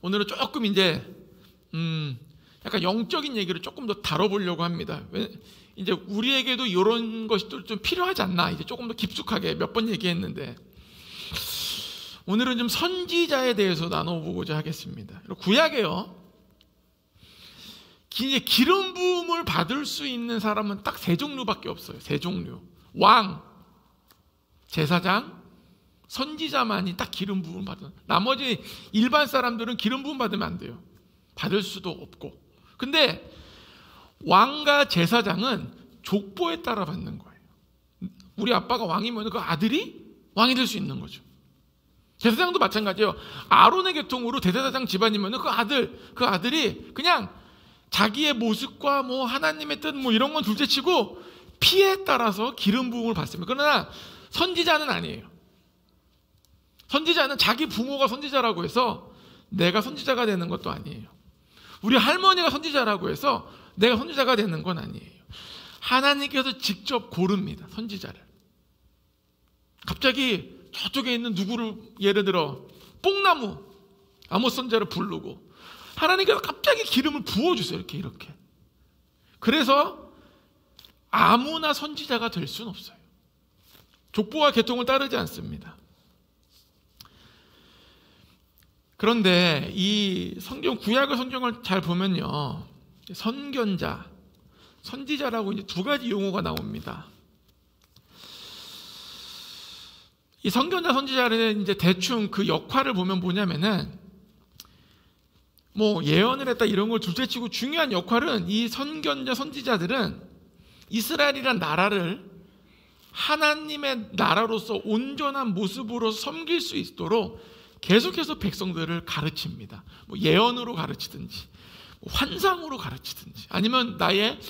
오늘은 조금 이제 약간 영적인 얘기를 조금 더 다뤄보려고 합니다. 이제 우리에게도 이런 것이 좀 필요하지 않나, 이제 조금 더 깊숙하게 몇 번 얘기했는데, 오늘은 좀 선지자에 대해서 나눠보고자 하겠습니다. 구약에요, 이제 기름 부음을 받을 수 있는 사람은 딱 세 종류밖에 없어요. 세 종류. 왕, 제사장, 선지자만이 딱 기름 부음 받은. 나머지 일반 사람들은 기름 부음 받으면 안 돼요. 받을 수도 없고. 근데 왕과 제사장은 족보에 따라 받는 거예요. 우리 아빠가 왕이면 그 아들이 왕이 될 수 있는 거죠. 제사장도 마찬가지예요. 아론의 계통으로 대제사장 집안이면 그 아들이 그냥 자기의 모습과 뭐 하나님의 뜻 뭐 이런 건 둘째치고 피에 따라서 기름 부음을 받습니다. 그러나 선지자는 아니에요. 선지자는 자기 부모가 선지자라고 해서 내가 선지자가 되는 것도 아니에요. 우리 할머니가 선지자라고 해서 내가 선지자가 되는 건 아니에요. 하나님께서 직접 고릅니다, 선지자를. 갑자기 저쪽에 있는 누구를 예를 들어 뽕나무 아모스 선지자를 부르고 하나님께서 갑자기 기름을 부어주세요. 이렇게. 그래서 아무나 선지자가 될 수는 없어요. 족보와 계통을 따르지 않습니다. 그런데 이 성경, 구약의 성경을 잘 보면요, 선견자, 선지자라고 이제 두 가지 용어가 나옵니다. 이 선견자, 선지자는 이제 대충 그 역할을 보면 뭐냐면은 뭐 예언을 했다 이런 걸 둘째치고 중요한 역할은, 이 선견자, 선지자들은 이스라엘이란 나라를 하나님의 나라로서 온전한 모습으로 섬길 수 있도록 계속해서 백성들을 가르칩니다. 뭐 예언으로 가르치든지, 뭐 환상으로 가르치든지, 아니면 나의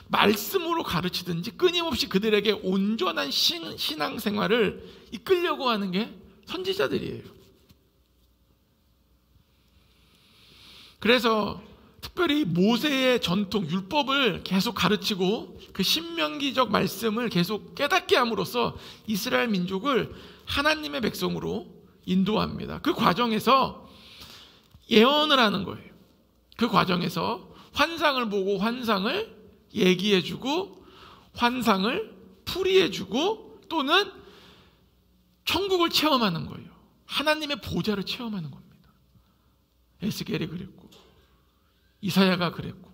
말씀으로 가르치든지 끊임없이 그들에게 온전한 신앙생활을 이끌려고 하는 게 선지자들이에요. 그래서 특별히 모세의 전통, 율법을 계속 가르치고 그 신명기적 말씀을 계속 깨닫게 함으로써 이스라엘 민족을 하나님의 백성으로 인도합니다. 그 과정에서 예언을 하는 거예요. 그 과정에서 환상을 보고 환상을 얘기해주고 환상을 풀이해주고 또는 천국을 체험하는 거예요. 하나님의 보좌를 체험하는 겁니다. 에스겔이 그랬고 이사야가 그랬고,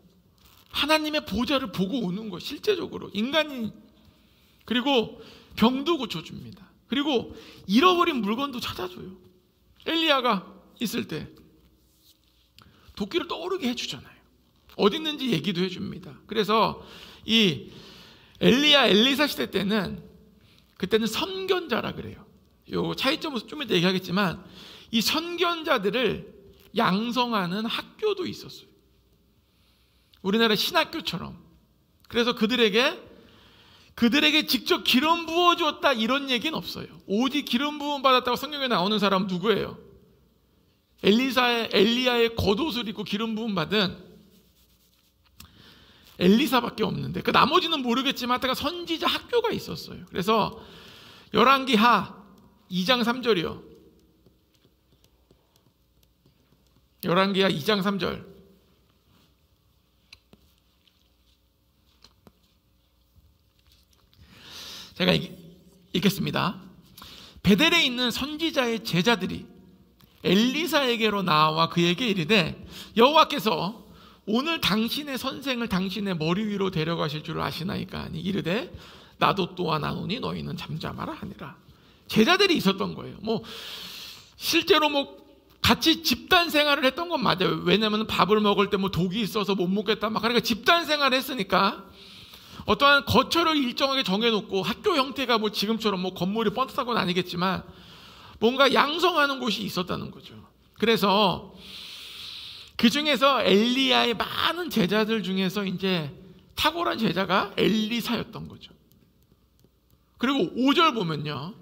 하나님의 보좌를 보고 오는 거, 실제적으로 인간이. 그리고 병도 고쳐줍니다. 그리고 잃어버린 물건도 찾아줘요. 엘리야가 있을 때 도끼를 떠오르게 해주잖아요. 어디 있는지 얘기도 해줍니다. 그래서 이 엘리야, 엘리사 시대 때는, 그때는 선견자라 그래요. 요 차이점은 좀 이따 얘기하겠지만, 이 선견자들을 양성하는 학교도 있었어요. 우리나라 신학교처럼. 그래서 그들에게 직접 기름 부어주었다 이런 얘기는 없어요. 오직 기름 부음 받았다고 성경에 나오는 사람은 누구예요? 엘리야의 겉옷을 입고 기름 부음 받은 엘리사밖에 없는데, 그 나머지는 모르겠지만 하여튼 선지자 학교가 있었어요. 그래서 열왕기하 2장 3절이요. 열왕기하 2장 3절. 제가 읽겠습니다. 베델에 있는 선지자의 제자들이 엘리사에게로 나와 그에게 이르되, 여호와께서 오늘 당신의 선생을 당신의 머리 위로 데려가실 줄 아시나이까 하니, 이르되 나도 또한 아노니 너희는 잠잠하라 하니라. 제자들이 있었던 거예요. 뭐 실제로 뭐 같이 집단 생활을 했던 건 맞아요. 왜냐하면 밥을 먹을 때 뭐 독이 있어서 못 먹겠다 막, 그러니까 집단 생활을 했으니까 어떠한 거처를 일정하게 정해놓고, 학교 형태가 뭐 지금처럼 뭐 건물이 뻔뻔한 건 아니겠지만 뭔가 양성하는 곳이 있었다는 거죠. 그래서 그 중에서 엘리야의 많은 제자들 중에서 이제 탁월한 제자가 엘리사였던 거죠. 그리고 5절 보면요,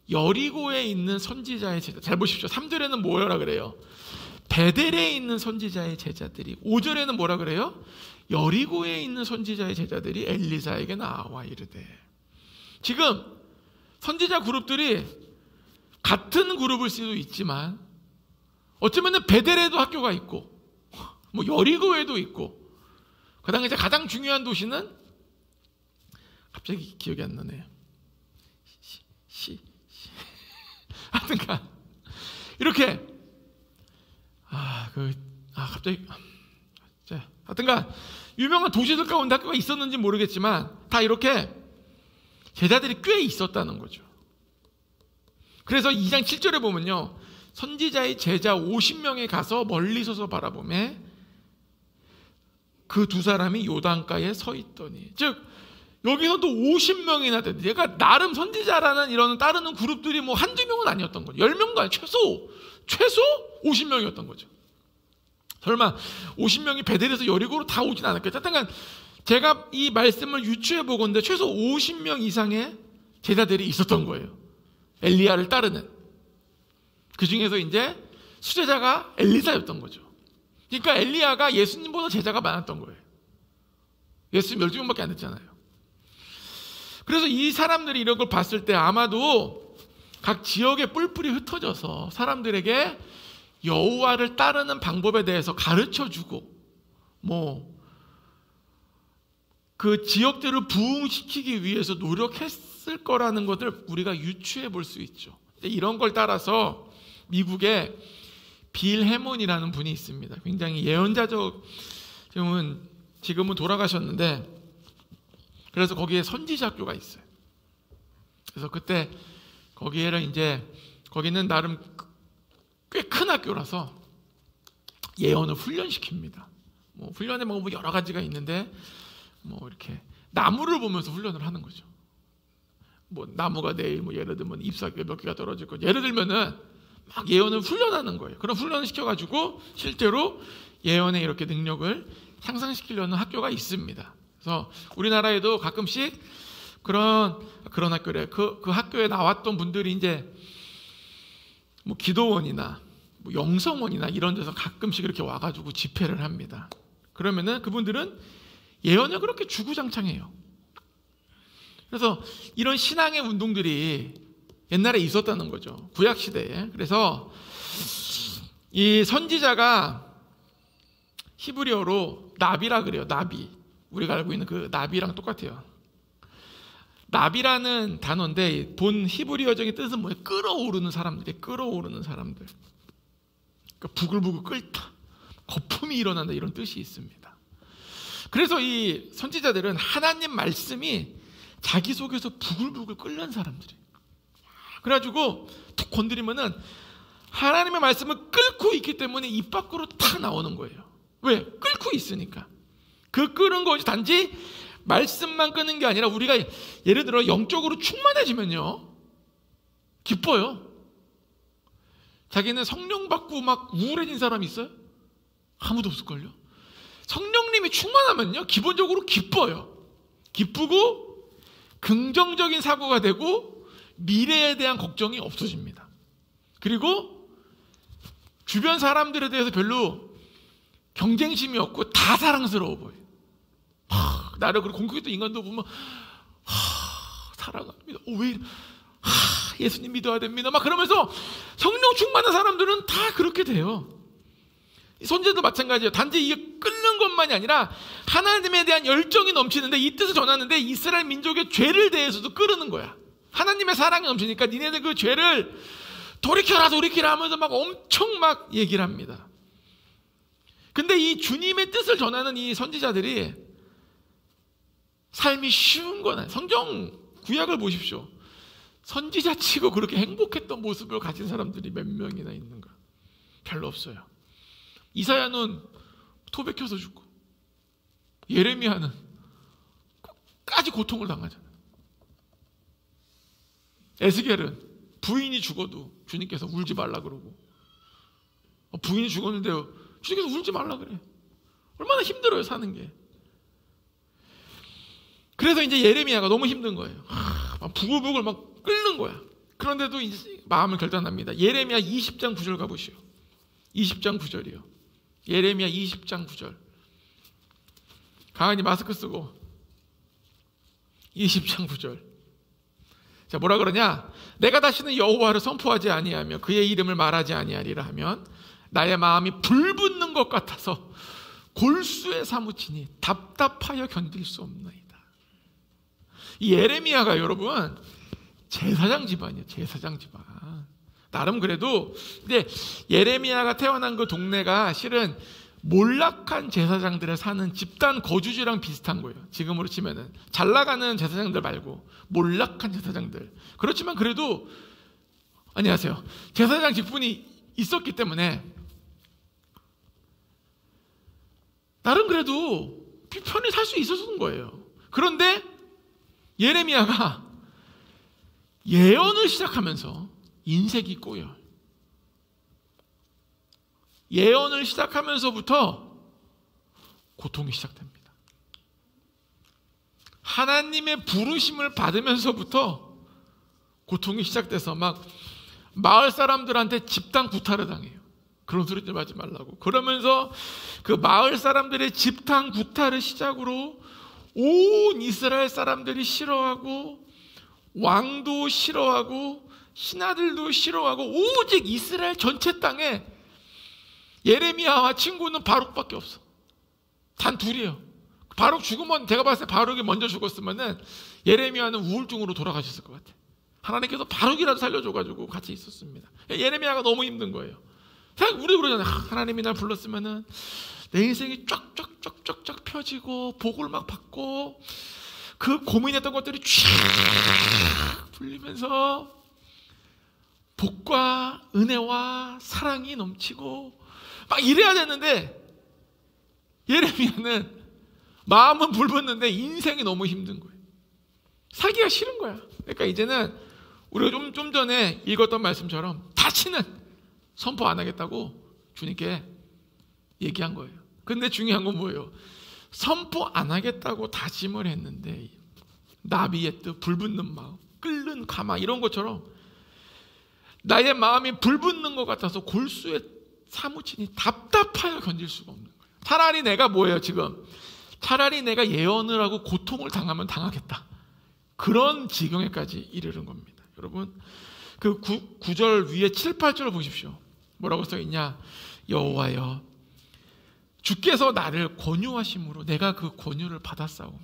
여리고에 있는 선지자의 제자, 잘 보십시오. 3절에는 뭐라 그래요? 베델에 있는 선지자의 제자들이, 5절에는 뭐라 그래요? 여리고에 있는 선지자의 제자들이 엘리사에게 나와 이르되. 지금 선지자 그룹들이 같은 그룹일 수도 있지만 어쩌면은 베델에도 학교가 있고, 뭐 여리고에도 있고, 그다음에 이제 가장 중요한 도시는 갑자기 기억이 안 나네요. 하여튼간 이렇게 갑자기 하여튼간 유명한 도시들 가운데 학교가 있었는지 모르겠지만 다 이렇게 제자들이 꽤 있었다는 거죠. 그래서 2장 7절에 보면요, 선지자의 제자 50명이 가서 멀리 서서 바라보매 그 두 사람이 요단가에 서 있더니, 즉 여기서도 50명이나 돼. 얘가 나름 선지자라는 이런 따르는 그룹들이 뭐 한두 명은 아니었던 거죠. 10명도 아니고 최소 50명이었던 거죠. 설마 50명이 베델에서 여리고로 다 오진 않았겠죠. 하여튼 제가 이 말씀을 유추해 보건대 최소 50명 이상의 제자들이 있었던 거예요. 엘리야를 따르는. 그 중에서 이제 수제자가 엘리사였던 거죠. 그러니까 엘리야가 예수님보다 제자가 많았던 거예요. 예수님 12명밖에 안 됐잖아요. 그래서 이 사람들이 이런 걸 봤을 때 아마도 각 지역에 뿔뿔이 흩어져서 사람들에게 여호와를 따르는 방법에 대해서 가르쳐주고 그 지역들을 부흥시키기 위해서 노력했을 거라는 것을 우리가 유추해 볼 수 있죠. 이런 걸 따라서 미국에 빌 해몬이라는 분이 있습니다. 굉장히 예언자적, 지금은 돌아가셨는데, 그래서 거기에 선지자 학교가 있어요. 그래서 그때 거기는 나름 꽤 큰 학교라서 예언을 훈련시킵니다. 훈련에 여러 가지가 있는데, 이렇게 나무를 보면서 훈련을 하는 거죠. 나무가 내일 예를 들면 잎사귀가 몇 개가 떨어질 거, 예를 들면은 막 예언을 훈련하는 거예요. 그런 훈련을 시켜가지고 실제로 예언의 이렇게 능력을 향상시키려는 학교가 있습니다. 그래서 우리나라에도 가끔씩 그런 학교래. 그 학교에 나왔던 분들이 이제 기도원이나 영성원이나 이런 데서 가끔씩 이렇게 와가지고 집회를 합니다. 그러면은 그분들은 예언을 그렇게 주구장창해요. 그래서 이런 신앙의 운동들이 옛날에 있었다는 거죠. 구약 시대에. 그래서 이 선지자가 히브리어로 나비라 그래요. 나비. 우리가 알고 있는 그 나비랑 똑같아요. 나비라는 단어인데 본 히브리어적인 뜻은 뭐예요? 끌어오르는 사람들. 그러니까 부글부글 끓다, 거품이 일어난다, 이런 뜻이 있습니다. 그래서 이 선지자들은 하나님 말씀이 자기 속에서 부글부글 끓는 사람들이에요. 그래가지고 툭 건드리면은 하나님의 말씀을 끓고 있기 때문에 입 밖으로 탁 나오는 거예요. 왜? 끓고 있으니까. 그 끓은 것이 단지 말씀만 끄는 게 아니라 우리가 예를 들어 영적으로 충만해지면요, 기뻐요. 자기는 성령 받고 막 우울해진 사람이 있어요? 아무도 없을걸요. 성령님이 충만하면요, 기본적으로 기뻐요. 기쁘고 긍정적인 사고가 되고 미래에 대한 걱정이 없어집니다. 그리고 주변 사람들에 대해서 별로 경쟁심이 없고 다 사랑스러워 보여요. 나를 그리고 공격했던 인간도 보면 사랑합니다. 왜 이래? 예수님 믿어야 됩니다. 막 그러면서 성령 충만한 사람들은 다 그렇게 돼요. 선지자도 마찬가지예요. 단지 이게 끓는 것만이 아니라 하나님에 대한 열정이 넘치는데, 이 뜻을 전하는데 이스라엘 민족의 죄를 대해서도 끓는 거야. 하나님의 사랑이 넘치니까 니네들 그 죄를 돌이켜라 하면서 막 엄청 막 얘기를 합니다. 근데 이 주님의 뜻을 전하는 이 선지자들이 삶이 쉬운 건 아니에요. 성경 구약을 보십시오. 선지자 치고 그렇게 행복했던 모습을 가진 사람들이 몇 명이나 있는가? 별로 없어요. 이사야는 토백혀서 죽고, 예레미야는 끝까지 고통을 당하잖아요. 에스겔은 부인이 죽어도 주님께서 울지 말라 그러고, 부인이 죽었는데요, 주님께서 울지 말라 그래. 얼마나 힘들어요, 사는 게. 그래서 이제 예레미야가 너무 힘든 거예요. 막 부글부글 막 끓는 거야. 그런데도 이제 마음을 결단합니다. 예레미야 20장 9절 가보시오. 20장 9절이요. 예레미야 20장 9절. 강한이 마스크 쓰고 20장 9절. 자, 뭐라 그러냐? 내가 다시는 여호와를 선포하지 아니하며 그의 이름을 말하지 아니하리라 하면 나의 마음이 불붙는 것 같아서 골수에 사무치니 답답하여 견딜 수 없나이다. 이 예레미야가 여러분 제사장 집안이에요. 제사장 집안. 나름 그래도, 근데 예레미야가 태어난 그 동네가 실은 몰락한 제사장들의 사는 집단 거주지랑 비슷한 거예요. 지금으로 치면은 잘 나가는 제사장들 말고 몰락한 제사장들. 그렇지만 그래도 안녕하세요. 제사장 직분이 있었기 때문에 나름 그래도 편히 살 수 있었던 거예요. 그런데 예레미야가 예언을 시작하면서 인색이 꼬여요. 예언을 시작하면서부터 고통이 시작됩니다. 하나님의 부르심을 받으면서부터 고통이 시작돼서 막 마을 사람들한테 집단 구타를 당해요. 그런 소리 좀 하지 말라고. 그러면서 그 마을 사람들의 집단 구타를 시작으로 온 이스라엘 사람들이 싫어하고, 왕도 싫어하고, 신하들도 싫어하고, 오직 이스라엘 전체 땅에 예레미야와 친구는 바룩밖에 없어. 단 둘이에요. 바룩 죽으면, 제가 봤을 때 바룩이 먼저 죽었으면은 예레미야는 우울증으로 돌아가셨을 것 같아. 하나님께서 바룩이라도 살려줘가지고 같이 있었습니다. 예레미야가 너무 힘든 거예요. 우리도 그러잖아요. 하나님이 날 불렀으면은 내 인생이 쫙쫙쫙쫙쫙 펴지고 복을 막 받고 그 고민했던 것들이 쫙 풀리면서 복과 은혜와 사랑이 넘치고 막 이래야 되는데, 예레미야는 마음은 불붙는데 인생이 너무 힘든 거예요. 살기가 싫은 거야. 그러니까 이제는 우리가 좀 전에 읽었던 말씀처럼 다시는 선포 안 하겠다고 주님께 얘기한 거예요. 근데 중요한 건 뭐예요? 선포 안 하겠다고 다짐을 했는데 나비의 뜻, 불붙는 마음, 끓는 가마 이런 것처럼 나의 마음이 불붙는 것 같아서 골수에 사무치니 답답하여 견딜 수가 없는 거예요. 차라리 내가 뭐예요 지금? 차라리 내가 예언을 하고 고통을 당하면 당하겠다. 그런 지경에까지 이르는 겁니다. 여러분, 그 9절 위에 7, 8절을 보십시오. 뭐라고 써있냐? 여호와여, 주께서 나를 권유하심으로 내가 그 권유를 받았사오며,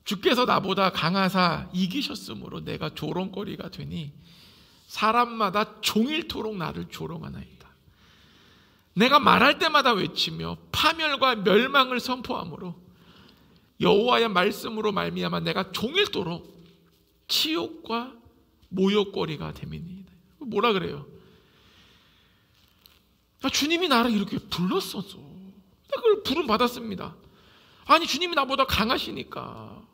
주께서 나보다 강하사 이기셨으므로 내가 조롱거리가 되니 사람마다 종일토록 나를 조롱하나이다. 내가 말할 때마다 외치며 파멸과 멸망을 선포하므로 여호와의 말씀으로 말미암아 내가 종일토록 치욕과 모욕거리가 됨이니이다. 뭐라 그래요? 주님이 나를 이렇게 불렀었어. 내가 그걸 부름 받았습니다. 아니 주님이 나보다 강하시니까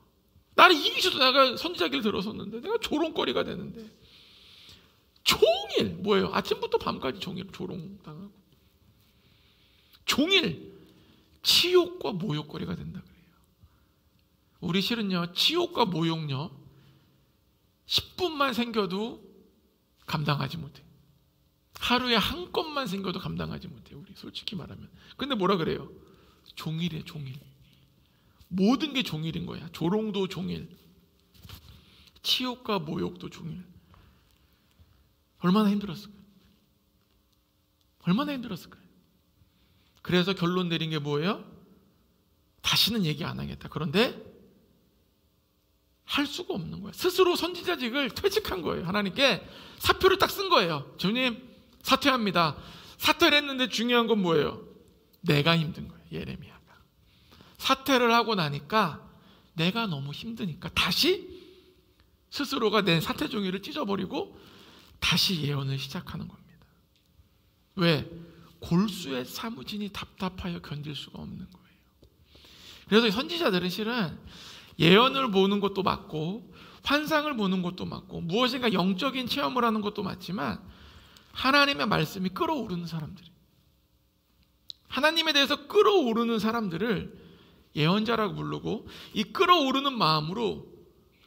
나를 이기셔도 내가 선지자기를 들어섰는데 내가 조롱거리가 되는데 종일 뭐예요? 아침부터 밤까지 종일 조롱당하고 종일 치욕과 모욕거리가 된다 그래요. 우리 실은요 치욕과 모욕요 10분만 생겨도 감당하지 못해. 하루에 한 건만 생겨도 감당하지 못해. 우리 솔직히 말하면. 근데 뭐라 그래요? 종일이에요. 종일. 모든 게 종일인 거야. 조롱도 종일, 치욕과 모욕도 종일. 얼마나 힘들었을까요? 얼마나 힘들었을까요? 그래서 결론 내린 게 뭐예요? 다시는 얘기 안 하겠다. 그런데 할 수가 없는 거예요. 스스로 선지자직을 퇴직한 거예요. 하나님께 사표를 딱 쓴 거예요. 주님 사퇴합니다. 사퇴를 했는데 중요한 건 뭐예요? 내가 힘든 거예요. 예레미야가 사퇴를 하고 나니까 내가 너무 힘드니까 다시 스스로가 내 사퇴 종이를 찢어버리고 다시 예언을 시작하는 겁니다. 왜? 골수에 사무진이 답답하여 견딜 수가 없는 거예요. 그래서 선지자들은 실은 예언을 보는 것도 맞고 환상을 보는 것도 맞고 무엇인가 영적인 체험을 하는 것도 맞지만 하나님의 말씀이 끌어오르는 사람들, 하나님에 대해서 끌어오르는 사람들을 예언자라고 부르고 이 끌어오르는 마음으로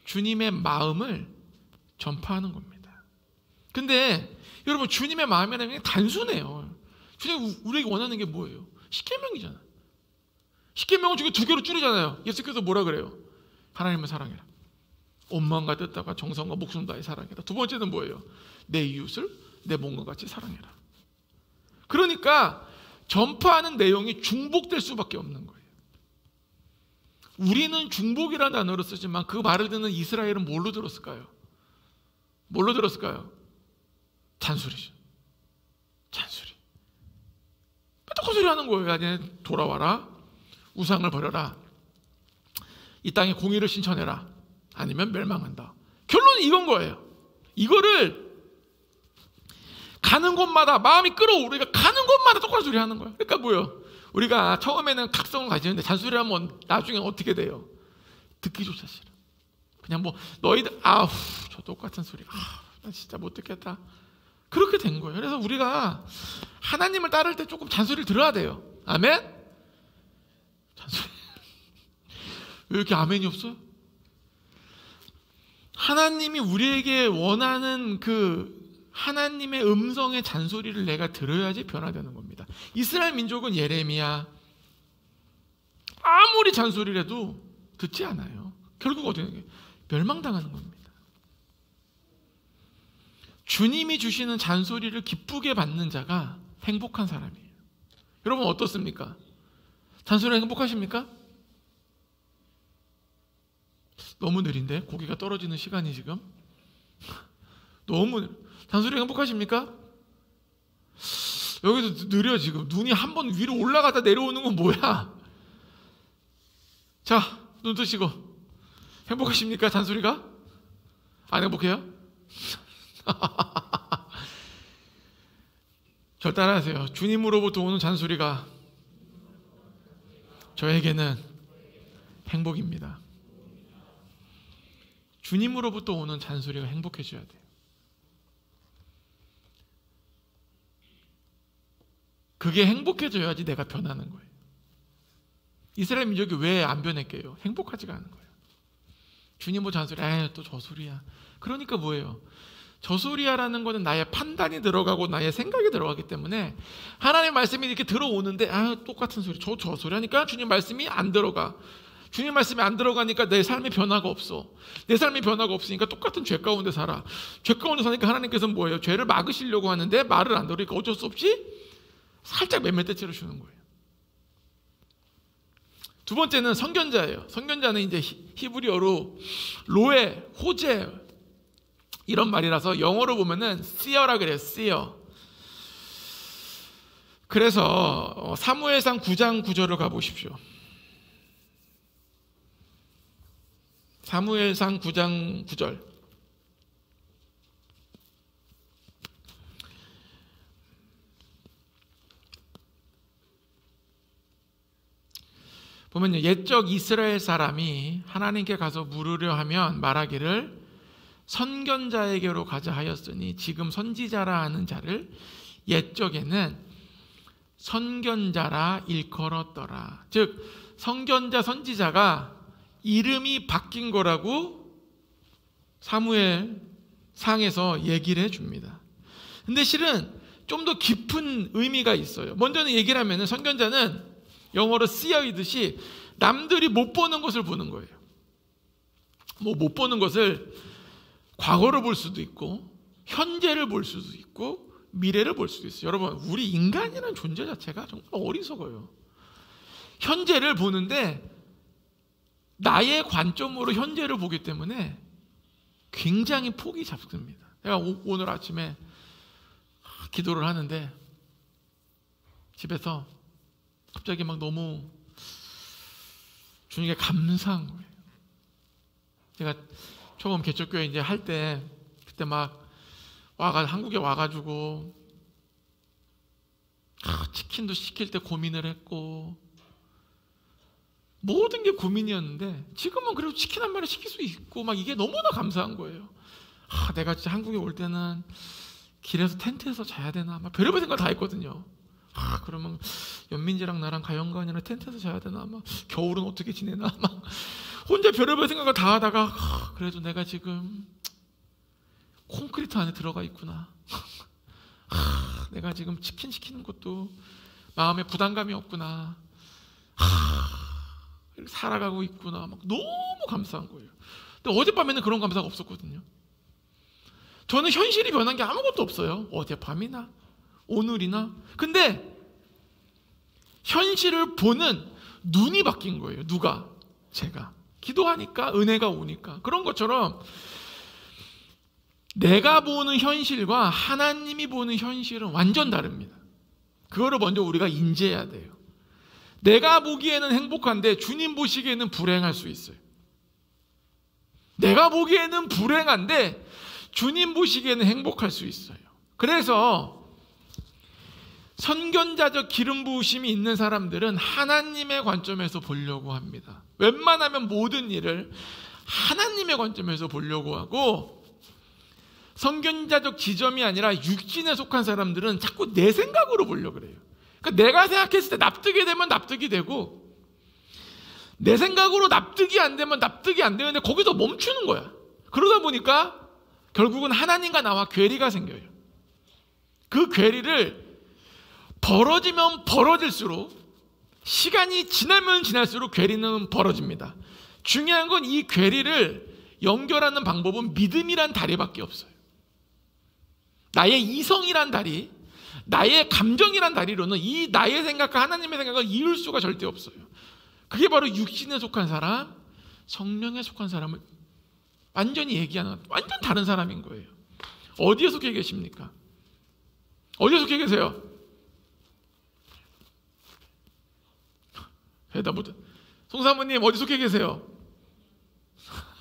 주님의 마음을 전파하는 겁니다. 근데 여러분 주님의 마음이라는 게 단순해요. 주님 우리에게 원하는 게 뭐예요? 십계명이잖아. 십계명은 중에 2개로 줄이잖아요. 예수께서 뭐라 그래요? 하나님을 사랑해라. 온 마음과 뜻과 정성과 목숨 다해 사랑해라. 두 번째는 뭐예요? 내 이웃을 내 몸과 같이 사랑해라. 그러니까 전파하는 내용이 중복될 수밖에 없는 거예요. 우리는 중복이라는 단어를 쓰지만 그 말을 듣는 이스라엘은 뭘로 들었을까요? 뭘로 들었을까요? 잔소리죠. 잔소리. 또 소리 하는 거예요. 야, 돌아와라. 우상을 버려라. 이 땅에 공의를 신천해라. 아니면 멸망한다. 결론은 이건 거예요. 이거를 가는 곳마다 마음이 끌어오르니까 가는 곳마다 똑같은 소리 하는 거예요. 그러니까 뭐예요? 우리가 처음에는 각성을 가지는데 잔소리하면 나중에 어떻게 돼요? 듣기조차 싫어. 그냥 뭐 너희들 아우 저 똑같은 소리 나 진짜 못 듣겠다. 그렇게 된 거예요. 그래서 우리가 하나님을 따를 때 조금 잔소리를 들어야 돼요. 아멘? 잔소리. 왜 이렇게 아멘이 없어요? 하나님이 우리에게 원하는 그 하나님의 음성의 잔소리를 내가 들어야지 변화되는 겁니다. 이스라엘 민족은 예레미야 아무리 잔소리를 해도 듣지 않아요. 결국 어떻게 멸망당하는 겁니다. 주님이 주시는 잔소리를 기쁘게 받는 자가 행복한 사람이에요. 여러분 어떻습니까? 잔소리 행복하십니까? 너무 느린데? 고개가 떨어지는 시간이 지금? 너무 잔소리 행복하십니까? 여기도 느려 지금. 눈이 한 번 위로 올라가다 내려오는 건 뭐야? 자, 눈 뜨시고 행복하십니까? 잔소리가? 안 행복해요? 절 따라하세요. 주님으로부터 오는 잔소리가 저에게는 행복입니다. 주님으로부터 오는 잔소리가 행복해져야 돼요. 그게 행복해져야지 내가 변하는 거예요. 이스라엘 민족이 왜 안 변했게요? 행복하지가 않은 거예요. 주님 뭐 잔소리, 또 저 소리야. 그러니까 뭐예요? 저 소리야라는 거는 나의 판단이 들어가고 나의 생각이 들어가기 때문에 하나님의 말씀이 이렇게 들어오는데 똑같은 소리, 저 소리 하니까 주님 말씀이 안 들어가. 주님 말씀이 안 들어가니까 내 삶에 변화가 없어. 내 삶에 변화가 없으니까 똑같은 죄 가운데 살아. 죄 가운데 사니까 하나님께서는 뭐예요? 죄를 막으시려고 하는데 말을 안 들으니까 어쩔 수 없이 살짝 맴매대치를 주는 거예요. 두 번째는 선견자예요. 선견자는 이제 히브리어로 로에, 호제 이런 말이라서 영어로 보면은 seer라 그래요. seer. 그래서 사무엘상 9장 9절을 가보십시오. 사무엘상 9장 9절. 보면요, 옛적 이스라엘 사람이 하나님께 가서 물으려 하면 말하기를 선견자에게로 가자 하였으니 지금 선지자라 하는 자를 옛적에는 선견자라 일컬었더라. 즉 선견자 선지자가 이름이 바뀐 거라고 사무엘 상에서 얘기를 해줍니다. 근데 실은 좀 더 깊은 의미가 있어요. 먼저는 얘기를 하면 선견자는 영어로 seer이듯이 남들이 못 보는 것을 보는 거예요. 뭐 못 보는 것을 과거를 볼 수도 있고 현재를 볼 수도 있고 미래를 볼 수도 있어요. 여러분 우리 인간이라는 존재 자체가 정말 어리석어요. 현재를 보는데 나의 관점으로 현재를 보기 때문에 굉장히 폭이 작습니다. 제가 오늘 아침에 기도를 하는데 집에서 갑자기 막 너무 주님께 감사한 거예요. 제가 처음 개척교회 이제 할 때 그때 막 한국에 와가지고 치킨도 시킬 때 고민을 했고 모든 게 고민이었는데 지금은 그래도 치킨 한 마리 시킬 수 있고 막 이게 너무나 감사한 거예요. 내가 진짜 한국에 올 때는 길에서 텐트에서 자야 되나 막 별의별 생각 다 했거든요. 그러면 연민지랑 나랑 가영관이랑 텐트에서 자야 되나 막 겨울은 어떻게 지내나 막 혼자 별의별 생각을 다 하다가 그래도 내가 지금 콘크리트 안에 들어가 있구나. 내가 지금 치킨 시키는 것도 마음에 부담감이 없구나. 살아가고 있구나. 막 너무 감사한 거예요. 근데 어젯밤에는 그런 감사가 없었거든요. 저는 현실이 변한 게 아무것도 없어요. 어젯밤이나 오늘이나. 근데 현실을 보는 눈이 바뀐 거예요. 누가? 제가. 기도하니까, 은혜가 오니까. 그런 것처럼 내가 보는 현실과 하나님이 보는 현실은 완전 다릅니다. 그거를 먼저 우리가 인지해야 돼요. 내가 보기에는 행복한데 주님 보시기에는 불행할 수 있어요. 내가 보기에는 불행한데 주님 보시기에는 행복할 수 있어요. 그래서 선견자적 기름 부으심이 있는 사람들은 하나님의 관점에서 보려고 합니다. 웬만하면 모든 일을 하나님의 관점에서 보려고 하고, 선견자적 지점이 아니라 육신에 속한 사람들은 자꾸 내 생각으로 보려고 그래요. 그러니까 내가 생각했을 때 납득이 되면 납득이 되고, 내 생각으로 납득이 안 되면 납득이 안 되는데 거기서 멈추는 거야. 그러다 보니까 결국은 하나님과 나와 괴리가 생겨요. 그 괴리를 벌어지면 벌어질수록, 시간이 지나면 지날수록 괴리는 벌어집니다. 중요한 건 이 괴리를 연결하는 방법은 믿음이란 다리밖에 없어요. 나의 이성이란 다리, 나의 감정이란 다리로는 이 나의 생각과 하나님의 생각을 이을 수가 절대 없어요. 그게 바로 육신에 속한 사람, 성령에 속한 사람을 완전히 얘기하는, 완전 다른 사람인 거예요. 어디에 속해 계십니까? 어디에 속해 계세요? 대답 못해. 송사모님 어디 속해 계세요?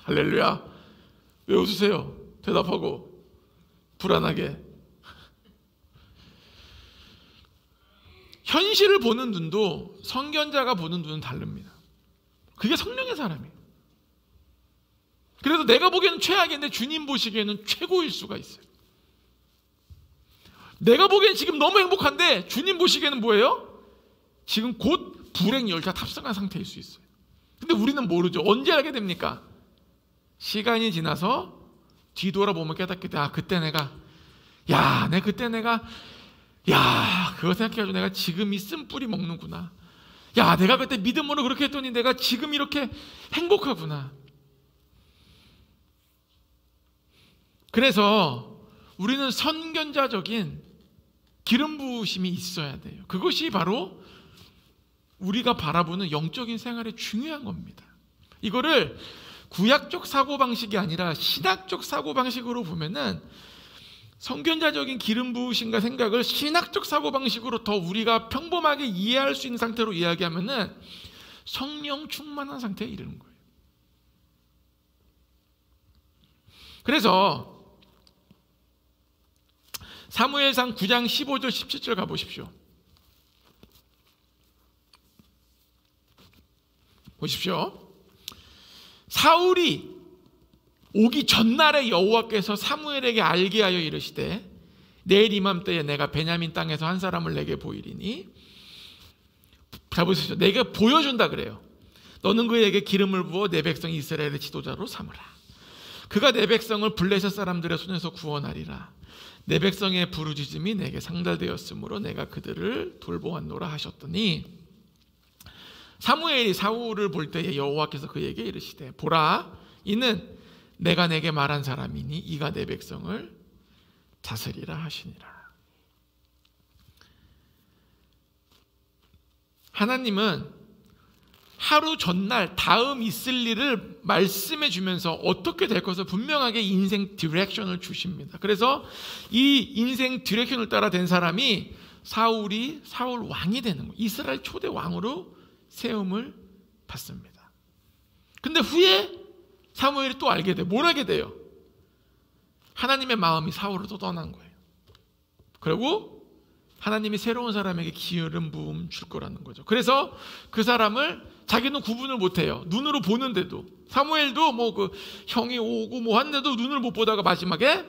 할렐루야. 왜 웃으세요? 대답하고. 불안하게. 현실을 보는 눈도 선견자가 보는 눈은 다릅니다. 그게 성령의 사람이에요. 그래서 내가 보기에는 최악인데 주님 보시기에는 최고일 수가 있어요. 내가 보기엔 지금 너무 행복한데 주님 보시기에는 뭐예요? 지금 곧 불행 열차 탑승한 상태일 수 있어요. 근데 우리는 모르죠. 언제 알게 됩니까? 시간이 지나서 뒤돌아보면 깨닫게 돼. 아, 그때 내가, 그거 생각해가지고 내가 지금 이 쓴뿌리 먹는구나. 야, 내가 그때 믿음으로 그렇게 했더니 내가 지금 이렇게 행복하구나. 그래서 우리는 선견자적인 기름 부으심이 있어야 돼요. 그것이 바로 우리가 바라보는 영적인 생활에 중요한 겁니다. 이거를 구약적 사고방식이 아니라 신학적 사고방식으로 보면은, 선견자적인 기름 부으심과 생각을 신학적 사고방식으로 더 우리가 평범하게 이해할 수 있는 상태로 이야기하면은 성령 충만한 상태에 이르는 거예요. 그래서 사무엘상 9장 15절 17절 가보십시오. 보십시오. 사울이 오기 전날에 여호와께서 사무엘에게 알게 하여 이르시되, 내일 이맘때에 내가 베냐민 땅에서 한 사람을 내게 보이리니, 잘 보시죠. 내가 보여준다 그래요. 너는 그에게 기름을 부어 내 백성 이스라엘의 지도자로 삼으라. 그가 내 백성을 블레셋 사람들의 손에서 구원하리라. 내 백성의 부르짖음이 내게 상달되었으므로 내가 그들을 돌보았노라 하셨더니, 사무엘이 사울을 볼 때에 여호와께서 그에게 이르시되, 보라, 이는 내가 내게 말한 사람이니 이가 내 백성을 다스리라 하시니라. 하나님은 하루 전날 다음 있을 일을 말씀해 주면서 어떻게 될 것을 분명하게 인생 디렉션을 주십니다. 그래서 이 인생 디렉션을 따라 된 사람이 사울이 사울 왕이 되는 거예요. 이스라엘 초대 왕으로 세움을 받습니다. 근데 후에 사무엘이 또 알게 돼요. 뭘 알게 돼요? 하나님의 마음이 사울을 또 떠난 거예요. 그리고 하나님이 새로운 사람에게 기름 부음 줄 거라는 거죠. 그래서 그 사람을 자기는 구분을 못해요. 눈으로 보는데도. 사무엘도 뭐 그 형이 오고 뭐 한데도 눈을 못 보다가 마지막에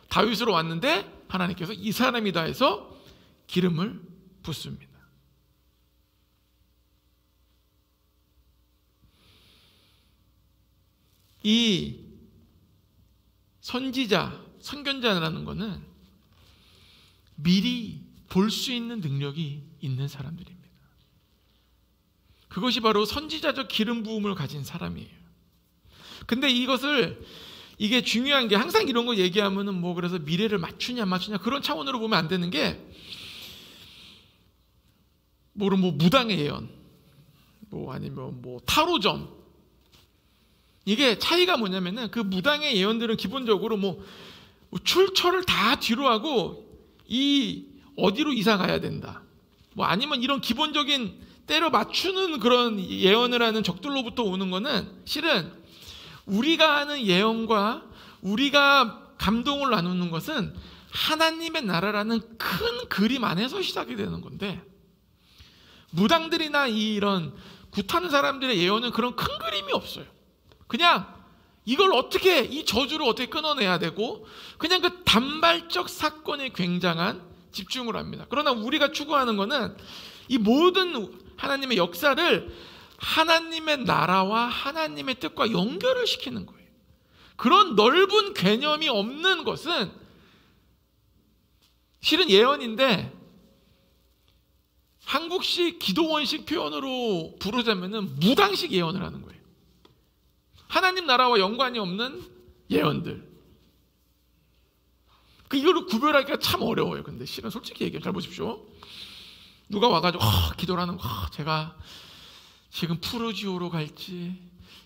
다윗으로 왔는데 하나님께서 이 사람이다 해서 기름을 붓습니다. 이 선지자, 선견자라는 것은 미리 볼 수 있는 능력이 있는 사람들입니다. 그것이 바로 선지자적 기름 부음을 가진 사람이에요. 근데 이것을 이게 중요한 게 항상 이런 거 얘기하면은 뭐 그래서 미래를 맞추냐 안 맞추냐 그런 차원으로 보면 안 되는 게 뭐 무당의 예언 뭐 아니면 뭐 타로점 이게 차이가 뭐냐면은 그 무당의 예언들은 기본적으로 뭐 출처를 다 뒤로 하고 이 어디로 이사 가야 된다 뭐 아니면 이런 기본적인 때려 맞추는 그런 예언을 하는 적들로부터 오는 거는 실은 우리가 하는 예언과 우리가 감동을 나누는 것은 하나님의 나라라는 큰 그림 안에서 시작이 되는 건데 무당들이나 이런 굿하는 사람들의 예언은 그런 큰 그림이 없어요. 그냥 이걸 어떻게 이 저주를 어떻게 끊어내야 되고 그냥 그 단발적 사건에 굉장한 집중을 합니다. 그러나 우리가 추구하는 것은 이 모든 하나님의 역사를 하나님의 나라와 하나님의 뜻과 연결을 시키는 거예요. 그런 넓은 개념이 없는 것은 실은 예언인데 한국식 기도원식 표현으로 부르자면은 무당식 예언을 하는 거예요. 하나님 나라와 연관이 없는 예언들. 이거를 구별하기가 참 어려워요. 근데 실은 솔직히 얘기해 잘 보십시오. 누가 와가지고 기도를 하는 거 제가 지금 푸르지오로 갈지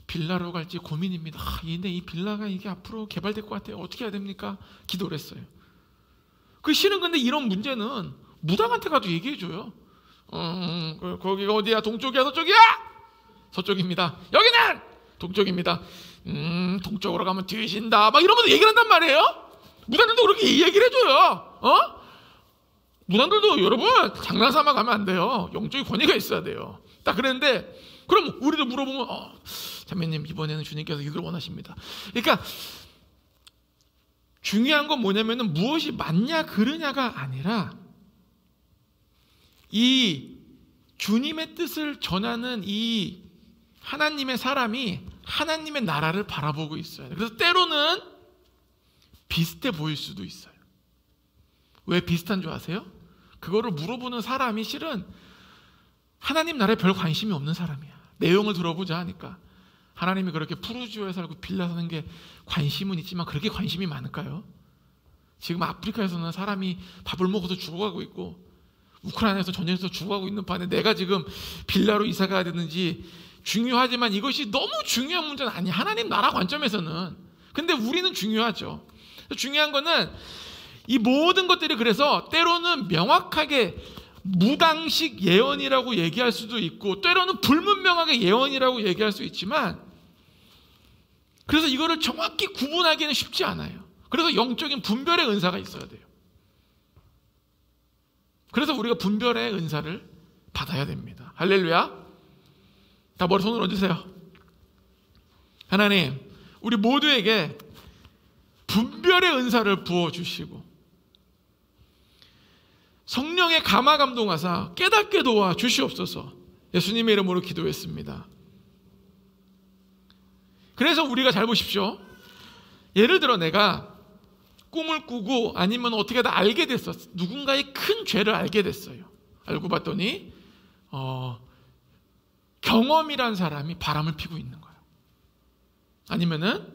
빌라로 갈지 고민입니다. 근데 이 빌라가 이게 앞으로 개발될 것 같아요. 어떻게 해야 됩니까? 기도를 했어요. 실은 근데 이런 문제는 무당한테 가도 얘기해줘요. 거기가 어디야? 동쪽이야? 서쪽이야? 서쪽입니다. 여기는 동쪽입니다. 동쪽으로 가면 뒤진다. 막 이러면서 얘기를 한단 말이에요. 무당들도 그렇게 얘기를 해줘요. 무당들도 여러분 장난삼아 가면 안 돼요. 영적인 권위가 있어야 돼요. 딱 그랬는데 그럼 우리도 물어보면 자매님 이번에는 주님께서 이걸 원하십니다. 그러니까 중요한 건 뭐냐면은 무엇이 맞냐 그르냐가 아니라 이 주님의 뜻을 전하는 이 하나님의 사람이 하나님의 나라를 바라보고 있어요. 그래서 때로는 비슷해 보일 수도 있어요. 왜 비슷한 줄 아세요? 그거를 물어보는 사람이 실은 하나님 나라에 별 관심이 없는 사람이야. 내용을 들어보자 하니까 하나님이 그렇게 푸르지오에 살고 빌라 사는 게 관심은 있지만 그렇게 관심이 많을까요? 지금 아프리카에서는 사람이 밥을 먹어서 죽어가고 있고 우크라이나에서 전쟁에서 죽어가고 있는 판에 내가 지금 빌라로 이사 가야 되는지 중요하지만 이것이 너무 중요한 문제는 아니야. 하나님 나라 관점에서는. 근데 우리는 중요하죠. 중요한 거는 이 모든 것들이 그래서 때로는 명확하게 무당식 예언이라고 얘기할 수도 있고 때로는 불문명하게 예언이라고 얘기할 수 있지만 그래서 이거를 정확히 구분하기는 쉽지 않아요. 그래서 영적인 분별의 은사가 있어야 돼요. 그래서 우리가 분별의 은사를 받아야 됩니다. 할렐루야. 다 머리 손을 얹으세요. 하나님 우리 모두에게 분별의 은사를 부어주시고 성령의 감화 감동하사 깨닫게 도와 주시옵소서. 예수님의 이름으로 기도했습니다. 그래서 우리가 잘 보십시오. 예를 들어 내가 꿈을 꾸고 아니면 어떻게 하다 알게 됐어. 누군가의 큰 죄를 알게 됐어요. 알고 봤더니 경험이란 사람이 바람을 피고 있는 거예요. 아니면은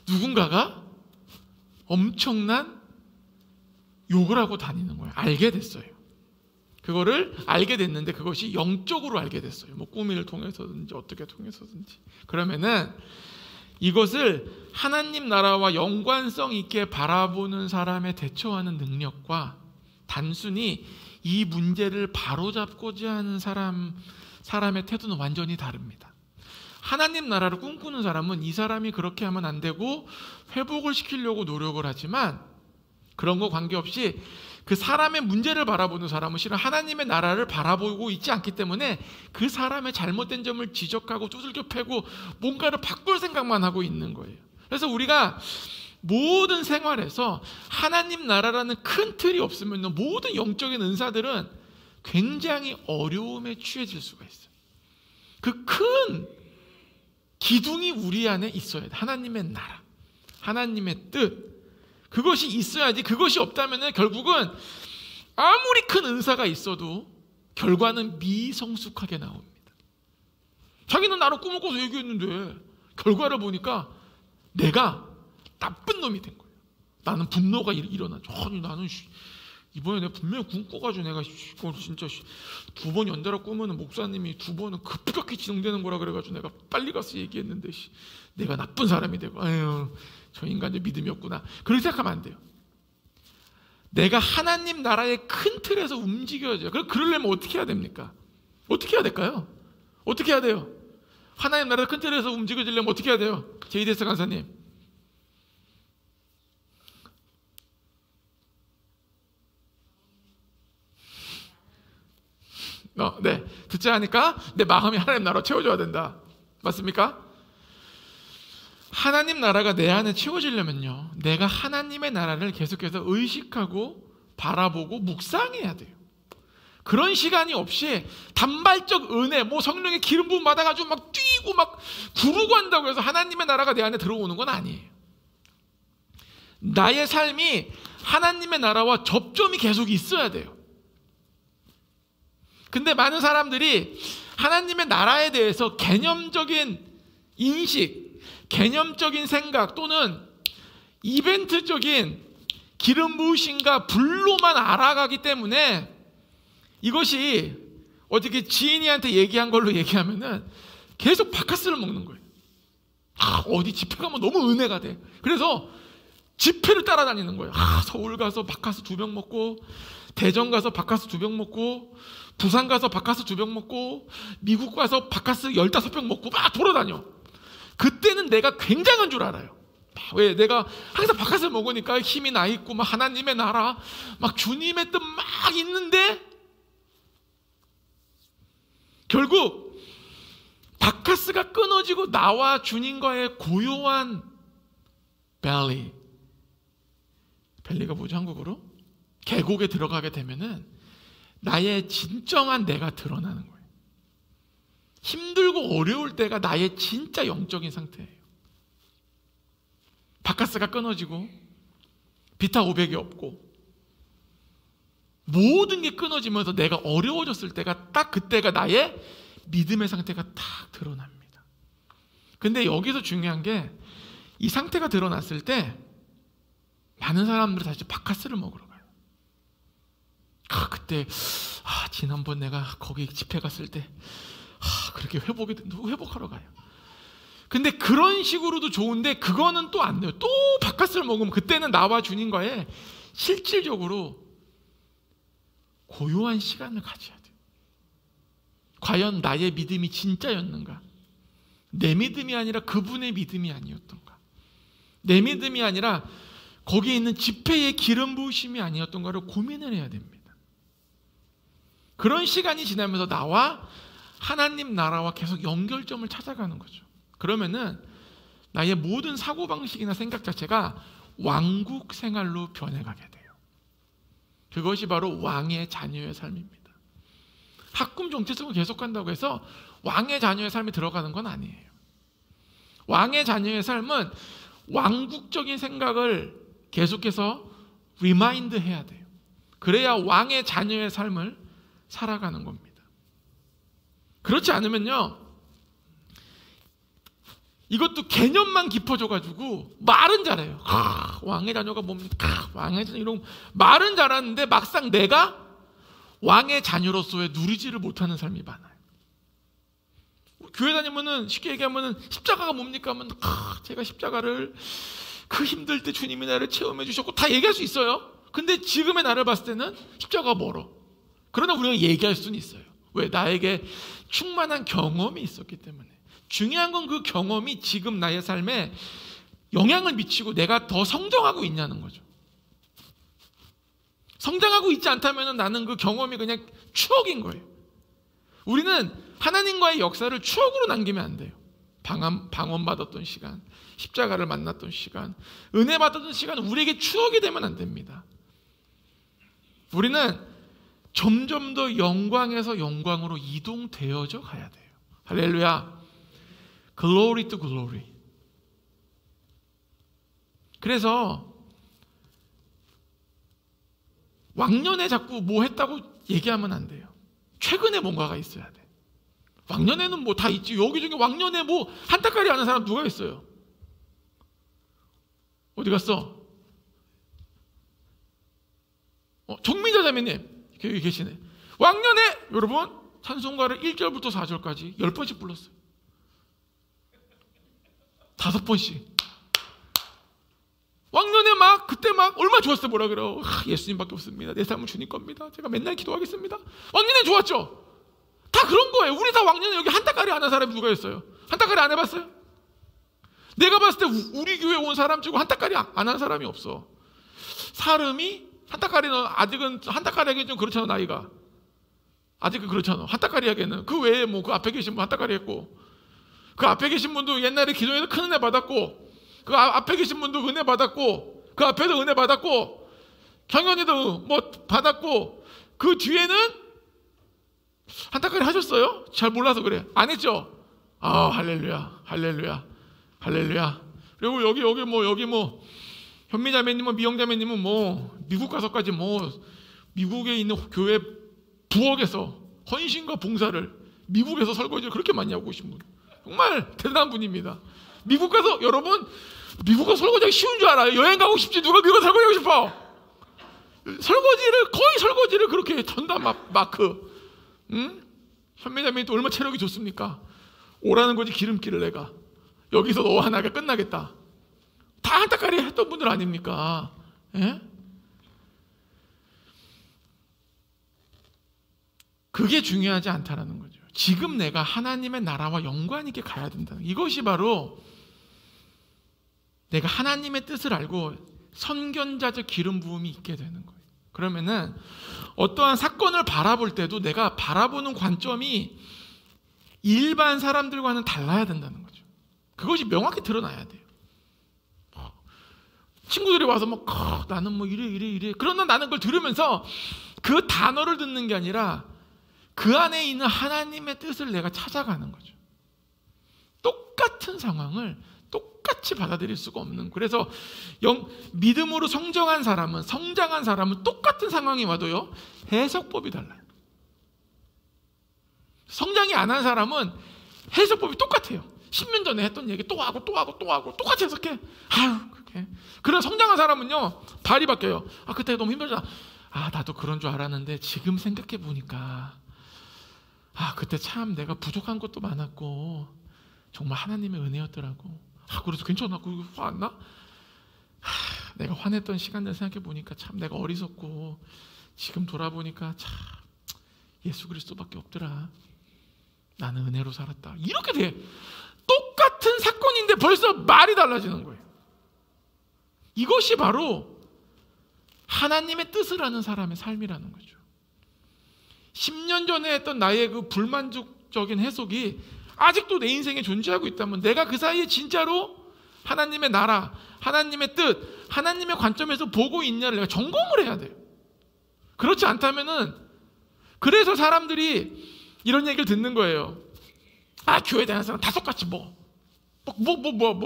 누군가가 엄청난 욕을 하고 다니는 거예요. 알게 됐어요. 그거를 알게 됐는데 그것이 영적으로 알게 됐어요. 뭐 꿈을 통해서든지 어떻게 통해서든지. 그러면은 이것을 하나님 나라와 연관성 있게 바라보는 사람의 대처하는 능력과 단순히 이 문제를 바로잡고자 하는 사람의 태도는 완전히 다릅니다. 하나님 나라를 꿈꾸는 사람은 이 사람이 그렇게 하면 안 되고 회복을 시키려고 노력을 하지만 그런 거 관계없이 그 사람의 문제를 바라보는 사람은 실은 하나님의 나라를 바라보고 있지 않기 때문에 그 사람의 잘못된 점을 지적하고 두들겨 패고 뭔가를 바꿀 생각만 하고 있는 거예요. 그래서 우리가 모든 생활에서 하나님 나라라는 큰 틀이 없으면 모든 영적인 은사들은 굉장히 어려움에 취해질 수가 있어요. 그 큰 기둥이 우리 안에 있어야 돼. 하나님의 나라, 하나님의 뜻. 그것이 있어야지. 그것이 없다면 결국은 아무리 큰 은사가 있어도 결과는 미성숙하게 나옵니다. 자기는 나로 꿈을 꿔서 얘기했는데 결과를 보니까 내가 나쁜 놈이 된 거예요. 나는 분노가 일어나죠. 아니 나는 이번에 내가 분명히 꿈꿔가지고 내가 이걸 진짜 2번 연달아 꾸면은 목사님이 2번은 급격히 진행되는 거라 그래가지고 내가 빨리 가서 얘기했는데 내가 나쁜 사람이 되고 아유 저 인간의 믿음이 없구나. 그렇게 생각하면 안 돼요. 내가 하나님 나라의 큰 틀에서 움직여야 돼요. 그러려면 어떻게 해야 됩니까? 어떻게 해야 될까요? 어떻게 해야 돼요? 하나님 나라의 큰 틀에서 움직여지려면 어떻게 해야 돼요? 제이데스 간사님. 네, 듣지 않으니까 내 마음이 하나님 나라로 채워져야 된다. 맞습니까? 하나님 나라가 내 안에 채워지려면요, 내가 하나님의 나라를 계속해서 의식하고 바라보고 묵상해야 돼요. 그런 시간이 없이 단발적 은혜, 성령의 기름 부음 받아가지고 막 뛰고 막 구르고 한다고 해서 하나님의 나라가 내 안에 들어오는 건 아니에요. 나의 삶이 하나님의 나라와 접점이 계속 있어야 돼요. 근데 많은 사람들이 하나님의 나라에 대해서 개념적인 인식, 개념적인 생각 또는 이벤트적인 기름 부으심과 불로만 알아가기 때문에 이것이 어떻게 지인이한테 얘기한 걸로 얘기하면은 계속 바카스를 먹는 거예요. 어디 집회 가면 너무 은혜가 돼. 그래서 집회를 따라다니는 거예요. 서울 가서 바카스 2병 먹고, 대전 가서 바카스 2병 먹고, 부산 가서 바카스 2병 먹고, 미국 가서 바카스 15병 먹고 막 돌아다녀. 그때는 내가 굉장한 줄 알아요. 왜? 내가 항상 바카스를 먹으니까 힘이 나 있고 막 하나님의 나라, 막 주님의 뜻 막 있는데 결국 바카스가 끊어지고 나와 주님과의 고요한 밸리가 뭐죠 한국어로? 계곡에 들어가게 되면은 나의 진정한 내가 드러나는 거예요. 힘들고 어려울 때가 나의 진짜 영적인 상태예요. 바카스가 끊어지고 비타 500이 없고 모든 게 끊어지면서 내가 어려워졌을 때가 딱 그때가 나의 믿음의 상태가 딱 드러납니다. 근데 여기서 중요한 게 이 상태가 드러났을 때 많은 사람들이 다시 바카스를 먹으러 가요. 그때 지난번 내가 거기 집회 갔을 때 그렇게 회복하러 가요. 근데 그런 식으로도 좋은데 그거는 또 안 돼요. 또 바카스를 먹으면 그때는 나와 주님과의 실질적으로 고요한 시간을 가져야 돼요. 과연 나의 믿음이 진짜였는가? 내 믿음이 아니라 그분의 믿음이 아니었던가? 내 믿음이 아니라 거기에 있는 집회의 기름 부으심이 아니었던가를 고민을 해야 됩니다. 그런 시간이 지나면서 나와 하나님 나라와 계속 연결점을 찾아가는 거죠. 그러면은 나의 모든 사고방식이나 생각 자체가 왕국 생활로 변해가게 돼요. 그것이 바로 왕의 자녀의 삶입니다. 학군 정체성을 계속한다고 해서 왕의 자녀의 삶이 들어가는 건 아니에요. 왕의 자녀의 삶은 왕국적인 생각을 계속해서 리마인드 해야 돼요. 그래야 왕의 자녀의 삶을 살아가는 겁니다. 그렇지 않으면요, 이것도 개념만 깊어져가지고 말은 잘해요. 왕의 자녀가 뭡니까? 왕의 자녀 이런 말은 잘하는데 막상 내가 왕의 자녀로서의 누리지를 못하는 삶이 많아요. 교회 다니면은 쉽게 얘기하면은 십자가가 뭡니까? 하면 제가 십자가를 그 힘들 때 주님이 나를 체험해 주셨고 다 얘기할 수 있어요. 근데 지금의 나를 봤을 때는 십자가가 멀어. 그러나 우리가 얘기할 수는 있어요. 왜? 나에게 충만한 경험이 있었기 때문에. 중요한 건 그 경험이 지금 나의 삶에 영향을 미치고 내가 더 성장하고 있냐는 거죠. 성장하고 있지 않다면 나는 그 경험이 그냥 추억인 거예요. 우리는 하나님과의 역사를 추억으로 남기면 안 돼요. 방언받았던 시간, 십자가를 만났던 시간, 은혜 받았던 시간, 우리에게 추억이 되면 안 됩니다. 우리는 점점 더 영광에서 영광으로 이동되어져 가야 돼요. 할렐루야. Glory to glory. 그래서 왕년에 자꾸 뭐 했다고 얘기하면 안 돼요. 최근에 뭔가가 있어야 돼. 왕년에는 뭐 다 있지. 여기 중에 왕년에 뭐 한따까리 아는 사람 누가 있어요? 어디 갔어? 정민자 자매님 여기 계시네. 왕년에 여러분 찬송가를 1절부터 4절까지 10번씩 불렀어요. 5번씩. 왕년에 막 그때 막 얼마나 좋았어요. 뭐라 그래요? 예수님밖에 없습니다. 내 삶은 주님 겁니다. 제가 맨날 기도하겠습니다. 왕년에 좋았죠? 다 그런 거예요. 우리 다 왕년에 여기 한따까리 안 한 사람이 누가 있어요? 한따까리 안 해봤어요? 내가 봤을 때 우리 교회 온 사람 치고 한따까리 안 한 사람이 없어. 사람이 한따까리는 아직은 한따까리 하기엔 좀 그렇잖아. 나이가 아직은 그렇잖아. 한따까리 하기에는 그 외에 뭐 그 앞에 계신 분 한따까리 했고, 그 앞에 계신 분도 옛날에 기도해서 큰 은혜 받았고, 그 앞에 계신 분도 은혜 받았고, 그 앞에도 은혜 받았고, 경연이도 뭐 받았고, 그 뒤에는 한따까리 하셨어요? 잘 몰라서 그래. 안 했죠? 할렐루야, 할렐루야, 할렐루야. 그리고 여기 뭐 현미자매님은 미영자매님은 뭐 미국 가서까지 뭐 미국에 있는 교회 부엌에서 헌신과 봉사를 미국에서 설거지를 그렇게 많이 하고 계신 분, 정말 대단한 분입니다. 미국 가서 여러분 미국 가서 설거지하기 쉬운 줄 알아요? 여행 가고 싶지 누가 미국 가서 설거지하고 싶어? 거의 설거지를 그렇게 전담 마크. 응? 현미자매님 또 얼마나 체력이 좋습니까? 오라는 거지 기름기를 내가 여기서 너와 하나가 끝나겠다. 다 한따까리 했던 분들 아닙니까? 예? 그게 중요하지 않다라는 거죠. 지금 내가 하나님의 나라와 연관 있게 가야 된다는, 이것이 바로 내가 하나님의 뜻을 알고 선견자적 기름 부음이 있게 되는 거예요. 그러면은 어떠한 사건을 바라볼 때도 내가 바라보는 관점이 일반 사람들과는 달라야 된다는 거죠. 그것이 명확히 드러나야 돼요. 친구들이 와서 막 나는 뭐 이래 그러나 나는 그걸 들으면서 그 단어를 듣는 게 아니라 그 안에 있는 하나님의 뜻을 내가 찾아가는 거죠. 똑같은 상황을 똑같이 받아들일 수가 없는, 그래서 믿음으로 성장한 사람은 똑같은 상황이 와도요 해석법이 달라요. 성장이 안 한 사람은 해석법이 똑같아요. 10년 전에 했던 얘기 또 하고 똑같이 해석해. 그렇게. 그런 성장한 사람은요 발이 바뀌어요. 그때 너무 힘들잖아. 나도 그런 줄 알았는데 지금 생각해 보니까 그때 참 내가 부족한 것도 많았고 정말 하나님의 은혜였더라고. 그래서 괜찮아. 그 화 안 나? 내가 화냈던 시간들 생각해 보니까 참 내가 어리석고 지금 돌아보니까 참 예수 그리스도밖에 없더라. 나는 은혜로 살았다. 이렇게 돼. 똑같은 사건인데 벌써 말이 달라지는 거예요. 이것이 바로 하나님의 뜻을 아는 사람의 삶이라는 거죠. 10년 전에 했던 나의 그 불만족적인 해석이 아직도 내 인생에 존재하고 있다면 내가 그 사이에 진짜로 하나님의 나라, 하나님의 뜻, 하나님의 관점에서 보고 있냐를 내가 점검을 해야 돼요. 그렇지 않다면은, 그래서 사람들이 이런 얘기를 듣는 거예요. 교회 다니는 사람 다 똑같이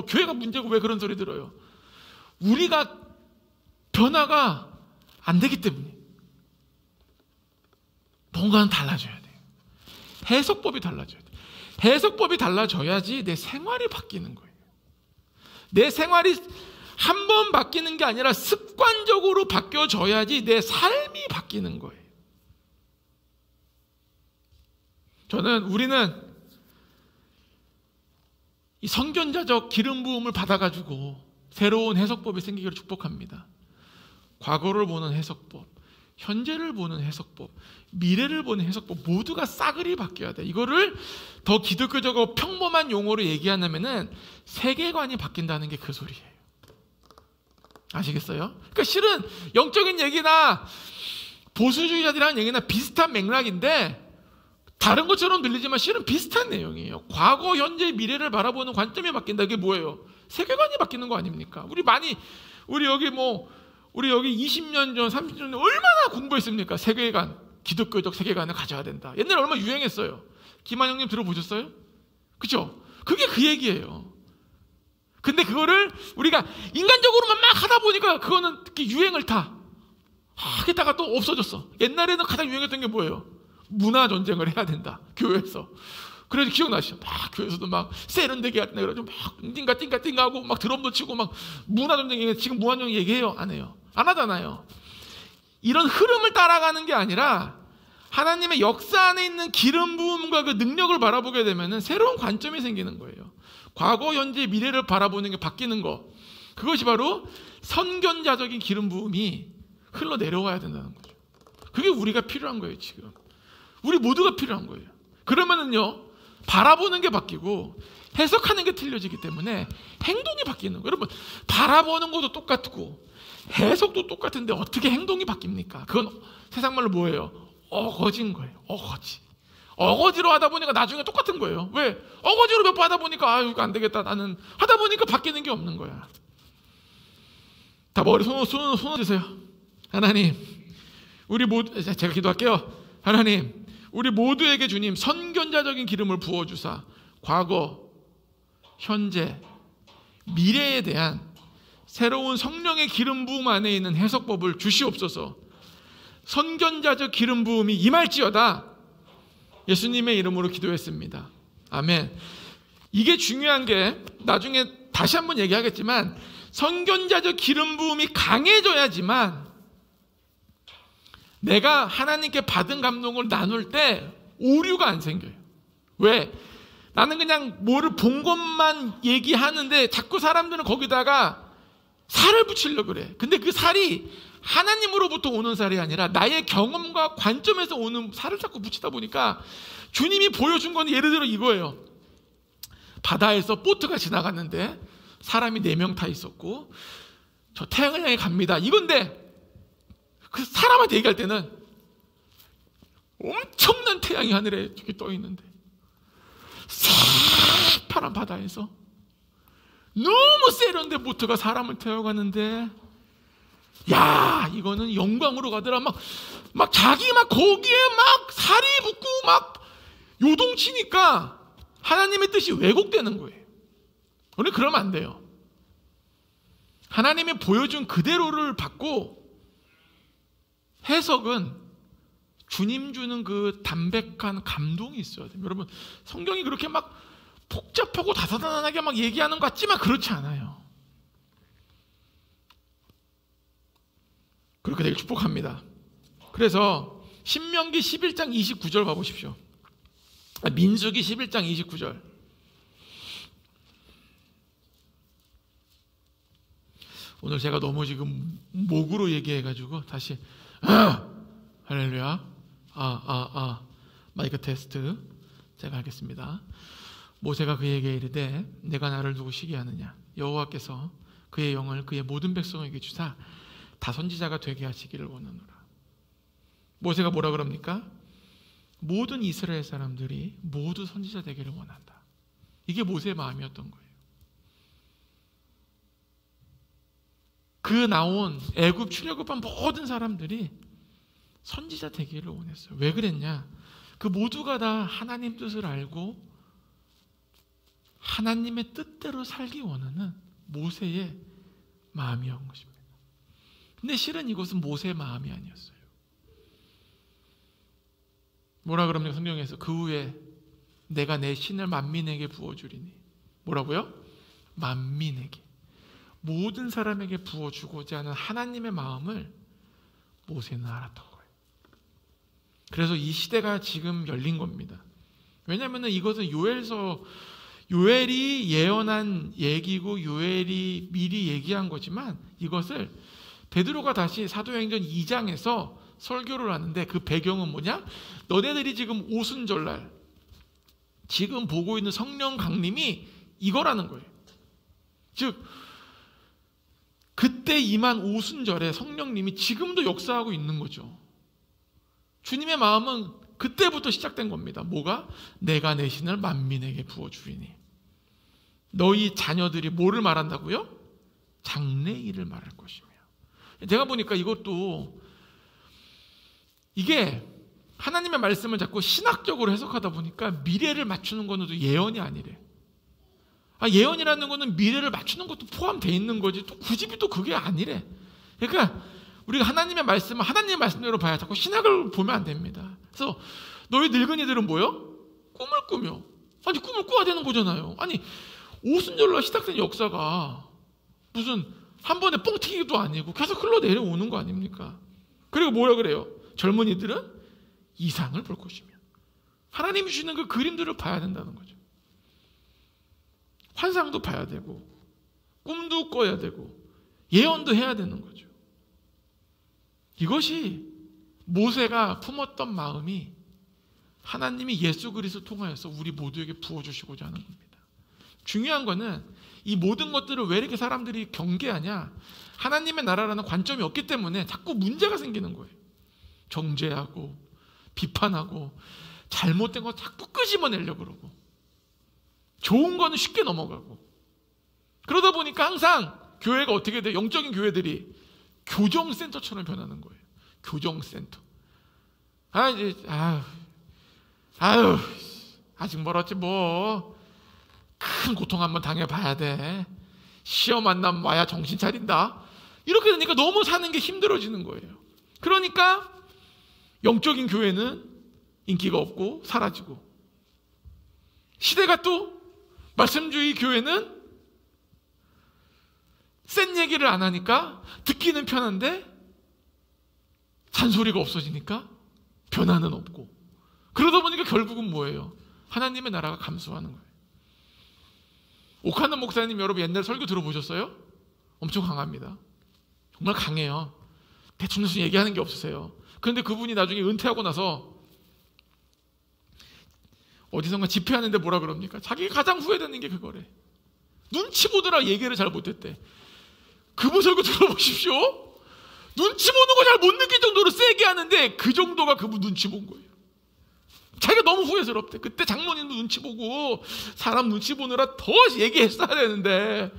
교회가 문제고 왜 그런 소리 들어요? 우리가 변화가 안 되기 때문에 뭔가는 달라져야 돼요. 해석법이 달라져야 돼요. 해석법이 달라져야지 내 생활이 바뀌는 거예요. 내 생활이 한 번 바뀌는 게 아니라 습관적으로 바뀌어져야지 내 삶이 바뀌는 거예요. 우리는 이 선견자적 기름 부음을 받아가지고 새로운 해석법이 생기기를 축복합니다. 과거를 보는 해석법, 현재를 보는 해석법, 미래를 보는 해석법 모두가 싸그리 바뀌어야 돼. 이거를 더 기독교적으로 평범한 용어로 얘기하냐면은 세계관이 바뀐다는 게 그 소리예요. 아시겠어요? 그러니까 실은 영적인 얘기나 보수주의자들이라는 얘기나 비슷한 맥락인데 다른 것처럼 들리지만 실은 비슷한 내용이에요. 과거, 현재, 미래를 바라보는 관점이 바뀐다. 이게 뭐예요? 세계관이 바뀌는 거 아닙니까? 우리 여기 20년 전, 30년 전 얼마나 공부했습니까? 세계관, 기독교적 세계관을 가져야 된다. 옛날에 얼마나 유행했어요. 김한영님 들어보셨어요? 그죠? 그게 그 얘기예요. 근데 그거를 우리가 인간적으로만 막 하다 보니까 그거는 특히 유행을 타. 하겠다가 또 없어졌어. 옛날에는 가장 유행했던 게 뭐예요? 문화 전쟁을 해야 된다. 교회에서. 그래도 기억나시죠? 막 교회에서도 막 세련되게 할때 그래가지고 막 띵가띵가띵가하고 막 드럼도 치고 막 문화전쟁, 지금 문화전쟁 얘기해요? 안 해요? 안 하잖아요. 이런 흐름을 따라가는 게 아니라 하나님의 역사 안에 있는 기름 부음과 그 능력을 바라보게 되면 새로운 관점이 생기는 거예요. 과거, 현재, 미래를 바라보는 게 바뀌는 거. 그것이 바로 선견자적인 기름 부음이 흘러내려와야 된다는 거죠. 그게 우리가 필요한 거예요, 지금. 우리 모두가 필요한 거예요. 그러면은요, 바라보는 게 바뀌고 해석하는 게 틀려지기 때문에 행동이 바뀌는 거예요. 여러분, 바라보는 것도 똑같고 해석도 똑같은데 어떻게 행동이 바뀝니까? 그건 세상말로 뭐예요? 어거지인 거예요. 어거지. 어거지로 하다 보니까 나중에 똑같은 거예요. 왜? 어거지로 몇 번 하다 보니까 이거 안 되겠다. 나는 하다 보니까 바뀌는 게 없는 거야. 다 머리 손 드세요. 하나님, 우리 모두, 제가 기도할게요. 하나님, 우리 모두에게 주님 선견자적인 기름을 부어주사 과거, 현재, 미래에 대한 새로운 성령의 기름 부음 안에 있는 해석법을 주시옵소서. 선견자적 기름 부음이 임할지어다. 예수님의 이름으로 기도했습니다. 아멘. 이게 중요한 게 나중에 다시 한번 얘기하겠지만 선견자적 기름 부음이 강해져야지만 내가 하나님께 받은 감동을 나눌 때 오류가 안 생겨요. 왜? 나는 그냥 뭐를 본 것만 얘기하는데 자꾸 사람들은 거기다가 살을 붙이려고 그래. 근데 그 살이 하나님으로부터 오는 살이 아니라 나의 경험과 관점에서 오는 살을 자꾸 붙이다 보니까 주님이 보여준 건 예를 들어 이거예요. 바다에서 보트가 지나갔는데 사람이 4명 타 있었고 저 태양을 향해 갑니다. 이건데 그 사람한테 얘기할 때는 엄청난 태양이 하늘에 저기 떠 있는데 새파란 바다에서 너무 세련된 보트가 사람을 태워가는데 야 이거는 영광으로 가더라. 막 자기 막 거기에 막 살이 붙고 막 요동치니까 하나님의 뜻이 왜곡되는 거예요. 우리 그러면 안 돼요. 하나님이 보여준 그대로를 받고 해석은 주님 주는 그 담백한 감동이 있어야 돼요. 여러분 성경이 그렇게 막 복잡하고 다사다난하게 막 얘기하는 것 같지만 그렇지 않아요. 그렇게 되길 축복합니다. 그래서 신명기 11장 29절 봐보십시오. 민수기 11장 29절. 오늘 제가 너무 지금 목으로 얘기해가지고 다시 할렐루야. 마이크 테스트. 제가 하겠습니다. 모세가 그에게 이르되 내가 나를 두고 시기하느냐 여호와께서 그의 영을 그의 모든 백성에게 주사 다 선지자가 되게 하시기를 원하노라. 모세가 뭐라 그럽니까? 모든 이스라엘 사람들이 모두 선지자 되기를 원한다. 이게 모세의 마음이었던 거예요. 그 나온 애굽 출애굽한 모든 사람들이 선지자 되기를 원했어요. 왜 그랬냐? 그 모두가 다 하나님 뜻을 알고 하나님의 뜻대로 살기 원하는 모세의 마음이었던 것입니다. 근데 실은 이것은 모세의 마음이 아니었어요. 뭐라 그럽니까? 성경에서 그 후에 내가 내 신을 만민에게 부어주리니 뭐라고요? 만민에게 모든 사람에게 부어주고자 하는 하나님의 마음을 모세는 알았던 거예요. 그래서 이 시대가 지금 열린 겁니다. 왜냐하면 이것은 요엘이 예언한 얘기고 요엘이 미리 얘기한 거지만 이것을 베드로가 다시 사도행전 2장에서 설교를 하는데 그 배경은 뭐냐? 너네들이 지금 오순절날 지금 보고 있는 성령 강림이 이거라는 거예요. 즉 그때 임한 오순절에 성령님이 지금도 역사하고 있는 거죠. 주님의 마음은 그때부터 시작된 겁니다. 뭐가? 내가 내 신을 만민에게 부어주리니. 너희 자녀들이 뭐를 말한다고요? 장래일을 말할 것이며. 제가 보니까 이것도 이게 하나님의 말씀을 자꾸 신학적으로 해석하다 보니까 미래를 맞추는 거는 또 예언이 아니래. 예언이라는 거는 미래를 맞추는 것도 포함되어 있는 거지 또 굳이 또 그게 아니래. 그러니까 우리가 하나님의 말씀을 하나님의 말씀대로 봐야 자꾸 신학을 보면 안 됩니다. 그래서 너희 늙은이들은 뭐요? 꿈을 꾸며 아니 꿈을 꿔야 되는 거잖아요. 아니 오순절날 시작된 역사가 무슨 한 번에 뻥튀기도 아니고 계속 흘러내려오는 거 아닙니까? 그리고 뭐라 그래요? 젊은이들은 이상을 볼 것이며 하나님이 주시는 그 그림들을 봐야 된다는 거죠. 환상도 봐야 되고 꿈도 꿔야 되고 예언도 해야 되는 거죠. 이것이 모세가 품었던 마음이 하나님이 예수 그리스도 통하여서 우리 모두에게 부어주시고자 하는 겁니다. 중요한 거는 이 모든 것들을 왜 이렇게 사람들이 경계하냐? 하나님의 나라라는 관점이 없기 때문에 자꾸 문제가 생기는 거예요. 정죄하고 비판하고 잘못된 거 자꾸 끄집어내려고 그러고 좋은 거는 쉽게 넘어가고 그러다 보니까 항상 교회가 어떻게 돼? 영적인 교회들이 교정센터처럼 변하는 거예요. 교정센터. 아직 멀었지 뭐. 큰 고통 한번 당해봐야 돼. 시험 만나면 와야 정신 차린다. 이렇게 되니까 너무 사는 게 힘들어지는 거예요. 그러니까 영적인 교회는 인기가 없고 사라지고 시대가 또 말씀주의 교회는 센 얘기를 안 하니까 듣기는 편한데 잔소리가 없어지니까 변화는 없고 그러다 보니까 결국은 뭐예요? 하나님의 나라가 감소하는 거예요. 오카는 목사님 여러분 옛날 설교 들어보셨어요? 엄청 강합니다. 정말 강해요. 대충 얘기하는 게 없으세요. 그런데 그분이 나중에 은퇴하고 나서 어디선가 집회하는데 뭐라 그럽니까? 자기가 가장 후회되는 게 그거래. 눈치 보느라 얘기를 잘 못했대. 그분 설교 들어보십시오. 눈치 보는 거 잘 못 느낄 정도로 세게 하는데 그 정도가 그분 눈치 본 거예요. 자기가 너무 후회스럽대. 그때 장로님도 눈치 보고 사람 눈치 보느라 더 얘기했어야 되는데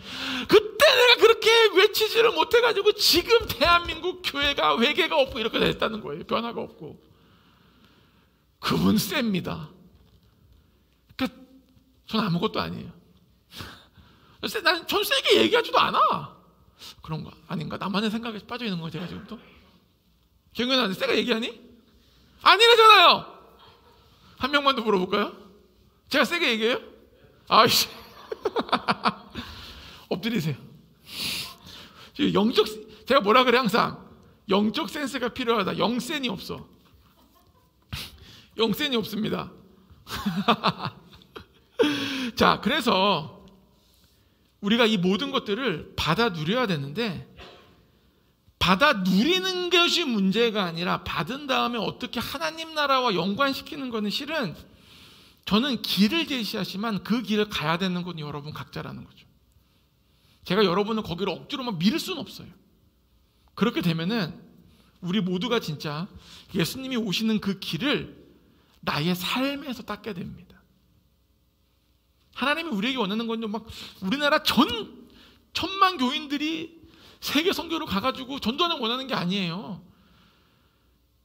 그때 내가 그렇게 외치지를 못해가지고 지금 대한민국 교회가 회개가 없고 이렇게 됐다는 거예요. 변화가 없고. 그분 셉니다. 그러니까 전 아무것도 아니에요. 전 세게 얘기하지도 않아. 그런가? 아닌가? 나만의 생각에 빠져 있는 거야 제가 지금도? 경연아한테 세게 얘기하니? 아니래잖아요. 한 명만 더 물어볼까요? 제가 세게 얘기해요? 아이씨. 엎드리세요. 제가 뭐라 그래 항상 영적 센스가 필요하다. 영센이 없어. 영센이 없습니다. 자, 그래서 우리가 이 모든 것들을 받아 누려야 되는데 받아 누리는 것이 문제가 아니라 받은 다음에 어떻게 하나님 나라와 연관시키는 것은 실은 저는 길을 제시하지만 그 길을 가야 되는 건 여러분 각자라는 거죠. 제가 여러분을 거기로 억지로만 밀을 수는 없어요. 그렇게 되면은 우리 모두가 진짜 예수님이 오시는 그 길을 나의 삶에서 닦게 됩니다. 하나님이 우리에게 원하는 건 막 우리나라 천만 교인들이 세계 선교를 가가지고 전도하는 원하는 게 아니에요.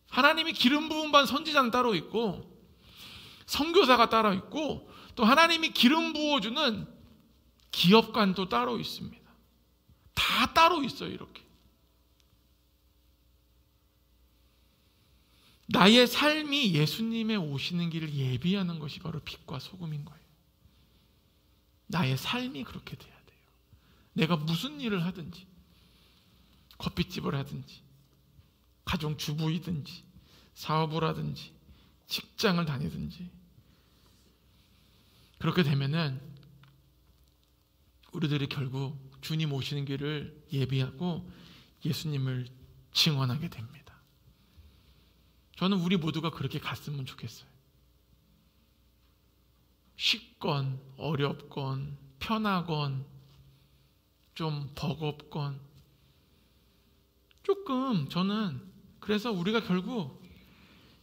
하나님이 기름 부은 반 선지자는 따로 있고 선교사가 따로 있고 또 하나님이 기름 부어주는 기업관도 따로 있습니다. 다 따로 있어요. 이렇게 나의 삶이 예수님의 오시는 길을 예비하는 것이 바로 빛과 소금인 거예요. 나의 삶이 그렇게 돼야 돼요. 내가 무슨 일을 하든지 커피집을 하든지 가정주부이든지 사업을 하든지 직장을 다니든지 그렇게 되면은 우리들이 결국 주님 오시는 길을 예비하고 예수님을 증언하게 됩니다. 저는 우리 모두가 그렇게 갔으면 좋겠어요. 쉽건 어렵건 편하건 좀 버겁건 조금 저는 그래서 우리가 결국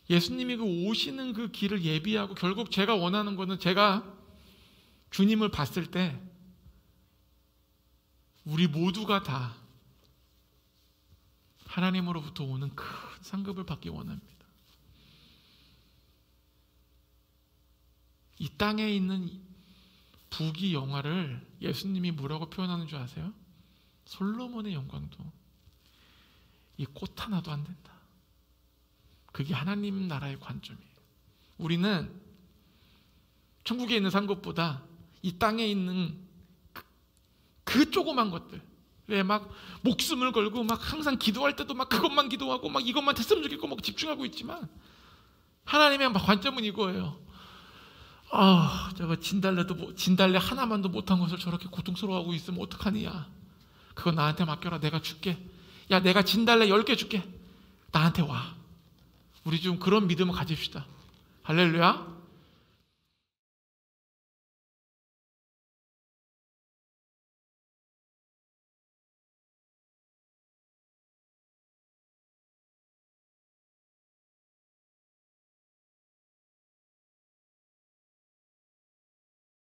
예수님이 그 오시는 그 길을 예비하고 결국 제가 원하는 거는 제가 주님을 봤을 때 우리 모두가 다 하나님으로부터 오는 큰 상급을 받기 원합니다. 이 땅에 있는 부귀 영화를 예수님이 뭐라고 표현하는 줄 아세요? 솔로몬의 영광도 이 꽃 하나도 안 된다. 그게 하나님 나라의 관점이에요. 우리는 천국에 있는 산 것보다 이 땅에 있는 그 조그만 것들, 왜 막 목숨을 걸고 막 항상 기도할 때도 막 그것만 기도하고 막 이것만 됐으면 좋겠고 막 집중하고 있지만, 하나님의 관점은 이거예요. 저거 진달래 하나만도 못한 것을 저렇게 고통스러워하고 있으면 어떡하니야. 그거 나한테 맡겨라. 내가 줄게. 야, 내가 진달래 10개 줄게. 나한테 와. 우리 좀 그런 믿음을 가집시다. 할렐루야.